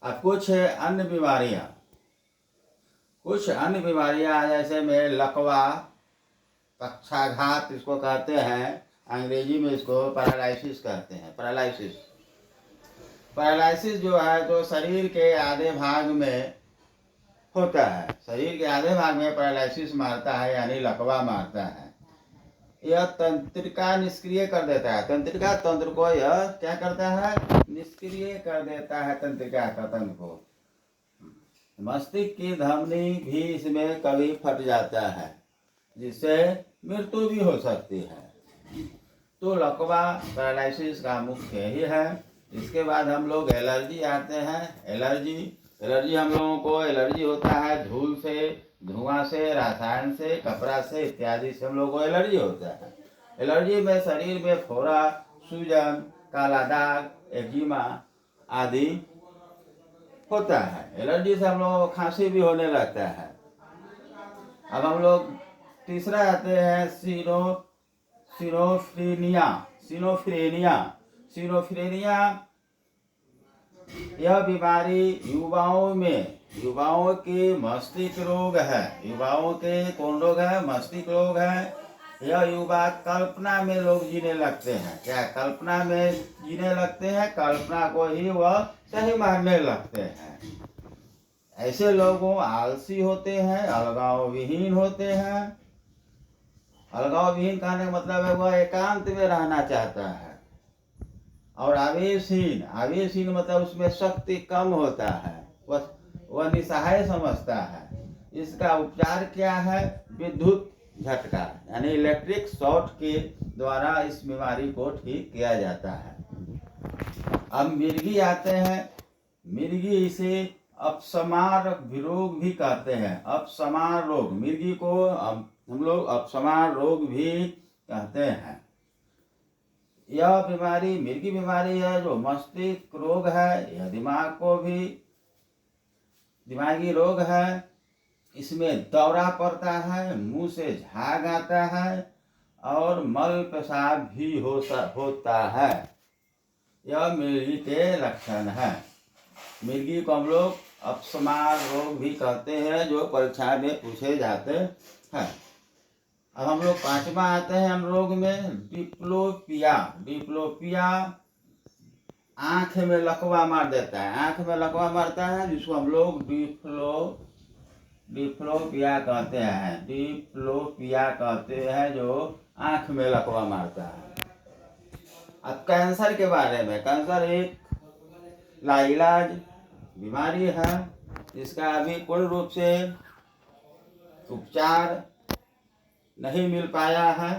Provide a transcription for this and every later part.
अब कुछ अन्य बीमारियां जैसे में लकवा, पक्षाघात इसको कहते हैं, अंग्रेजी में इसको पैरालिसिस कहते हैं। पैरालिसिस जो है तो शरीर के आधे भाग में होता है, शरीर के आधे भाग में पैरालिसिस मारता है, यानी लकवा मारता है। यह तंत्रिका निष्क्रिय कर देता है, तंत्रिका तंत्र को यह क्या करता है, निष्क्रिय कर देता है तंत्रिका का तंत्र को। मस्तिष्क की धमनी भी इसमें कभी फट जाता है, जिससे मृत्यु भी हो सकती है। तो लकवा पैरालिसिस का मुख्य ही है। इसके बाद हम लोग एलर्जी आते हैं। एलर्जी हम लोगों को एलर्जी होता है धूल से, धुआं से, रसायन से, कपड़ा से इत्यादि से हम लोगों को एलर्जी होता है। एलर्जी में शरीर में फोड़ा, सूजन, काला दाग, एक्जिमा आदि होता है। एलर्जी से हम लोगों को खांसी भी होने लगता है। अब हम लोग तीसरा आते हैं सिनोफ्रेनिया। यह बीमारी युवाओं के मस्तिष्क रोग है। युवाओं के कौन रोग है? मस्तिष्क रोग है। यह युवा कल्पना में लोग जीने लगते हैं। क्या कल्पना में जीने लगते हैं? कल्पना को ही वह सही मानने लगते हैं। ऐसे लोगों आलसी होते हैं, अलगाव विहीन होते हैं। अलगाव विहीन कहने का मतलब है वह एकांत में रहना चाहता है। और आवेशहीन मतलब उसमें शक्ति कम होता है, वह निसहाय समझता है। इसका उपचार क्या है? विद्युत झटका यानी इलेक्ट्रिक शॉक के द्वारा इस बीमारी को ठीक किया जाता है। अब मिर्गी आते हैं। मिर्गी इसे अपस्मार रोग भी कहते हैं। अपस्मार रोग, मिर्गी को हम लोग अपस्मार रोग भी कहते हैं। यह बीमारी मिर्गी बीमारी है जो मस्तिष्क रोग है। यह दिमागी रोग है। इसमें दौरा पड़ता है, मुंह से झाग आता है और मल पेशाब भी होता है। यह मिर्गी के लक्षण है। मिर्गी को हम लोग अपस्मार रोग भी कहते हैं, जो परीक्षा में पूछे जाते हैं। अब हम लोग पांचवा आते हैं हम रोग में, डिप्लोपिया। आंख में लकवा मार देता है। आंख में लकवा मारता है, जिसको हम लोग डिप्लोपिया कहते हैं, जो आंख में लकवा मारता है। अब कैंसर के बारे में। कैंसर एक लाइलाज बीमारी है, जिसका अभी पूर्ण रूप से उपचार नहीं मिल पाया है।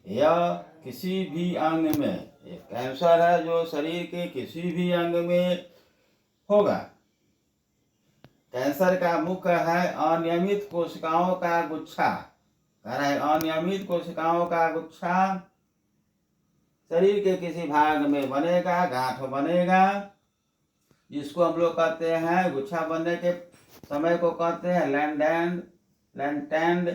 यह किसी भी अंग में, एक कैंसर है जो शरीर के किसी भी अंग में होगा। कैंसर का मुख्य है अनियमित कोशिकाओं का गुच्छा। अनियमित कोशिकाओं का गुच्छा शरीर के किसी भाग में बनेगा, गांठ बनेगा, जिसको हम लोग कहते हैं, गुच्छा बनने के समय को कहते हैं लैटेंट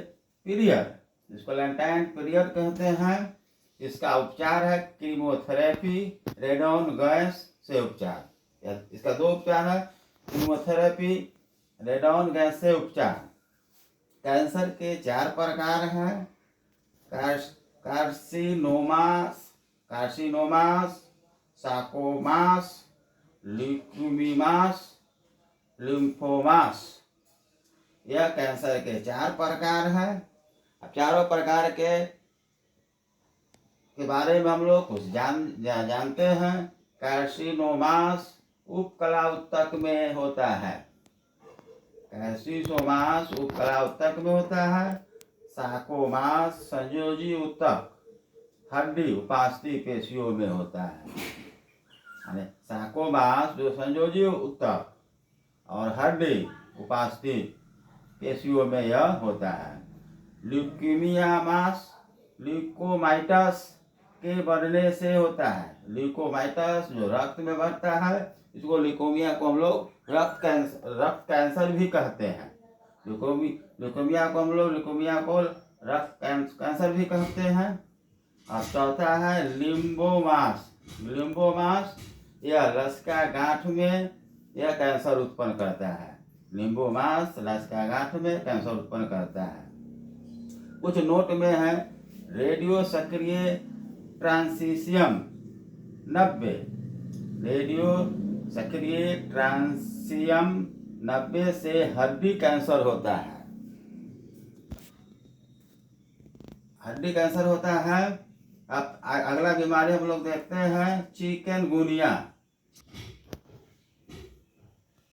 पीरियड, जिसको लैटेंट पीरियड कहते हैं। इसका उपचार है कीमोथेरेपी, रेडोन गैस से उपचार। इसका दो उपचार है, कीमोथेरेपी, रेडोन गैस से उपचार। कैंसर के 4 प्रकार हैं, कार्सिनोमास, सार्कोमास, ल्यूकेमियास, लिम्फोमास। यह कैंसर के 4 प्रकार हैं। अब चारों प्रकार के बारे में हम लोग कुछ जानते हैं। कार्सिनोमास उपकला ऊतक में होता है। कार्सिनोमास उपकला ऊतक में होता है। सार्कोमास संयोजी ऊतक, हड्डी उपास्थि पेशियों में होता है। सार्कोमास जो संयोजी ऊतक और हड्डी उपास्थि पेशियों में यह होता है। ल्यूकेमियामास ल्यूकोमाइटस के बढ़ने से होता है। ल्यूकोमाइटस जो रक्त में बढ़ता है, इसको ल्यूकोमिया को हम लोग रक्त कैंसर भी कहते हैं। ल्यूकोमिया को रक्त कैंसर भी कहते हैं। और चौथा है लिम्फोमास। यह लसिका गांठ में यह कैंसर उत्पन्न करता है। नींबू मांस लसिकाघात में कैंसर उत्पन्न करता है। कुछ नोट में है रेडियो सक्रिय ट्रांसिशियम 90, रेडियो सक्रिय ट्रांसियम 90 से हड्डी कैंसर होता है। हड्डी कैंसर होता है। अब अगला बीमारी हम लोग देखते हैं चिकनगुनिया।